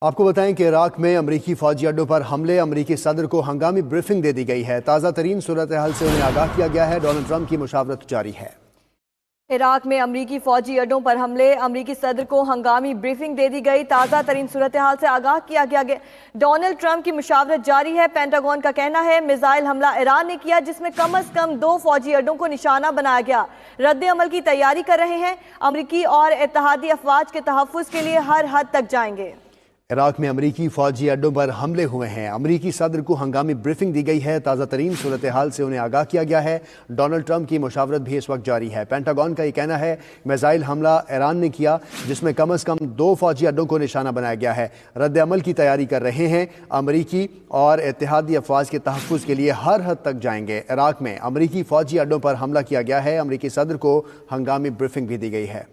आपको बताएं कि इराक में अमरीकी फौजी अड्डों पर हमले, अमरीकी सदर को हंगामी ब्रीफिंग दे दी गई है। ताज़ा तरीन सूरत हाल से उन्हें आगाह किया गया है। डोनाल्ड ट्रंप की मुशावरत जारी है। इराक में अमरीकी फौजी अड्डों पर हमले, अमरीकी सदर को हंगामी ब्रीफिंग दे दी गई। ताज़ा तरीन सूरत हाल से आगाह किया गया। डोनाल्ड ट्रंप की मुशावरत जारी है। पेंटागन का कहना है मिसाइल हमला ईरान ने किया, जिसमें कम अज कम 2 फौजी अड्डों को निशाना बनाया गया। रद्द अमल की तैयारी कर रहे हैं। अमरीकी और इत्तेहादी अफवाज के तहफ़्फ़ुज़ के लिए हर हद तक जाएंगे। इराक में अमरीकी फौजी अड्डों पर हमले हुए हैं। अमरीकी सदर को हंगामी ब्रीफिंग दी गई है। ताज़ा तरीन सूरत हाल से उन्हें आगाह किया गया है। डोनाल्ड ट्रंप की मुशावरत भी इस वक्त जारी है। पेंटागन का ये कहना है मिसाइल हमला ईरान ने किया, जिसमें कम अज़ कम 2 फौजी अड्डों को निशाना बनाया गया है। रद्द अमल की तैयारी कर रहे हैं। अमरीकी और इत्तेहादी अफवाज के तहफ़्फ़ुज़ के लिए हर हद तक जाएंगे। इराक में अमरीकी फौजी अड्डों पर हमला किया गया है। अमरीकी सदर को हंगामी ब्रीफिंग भी दी गई है।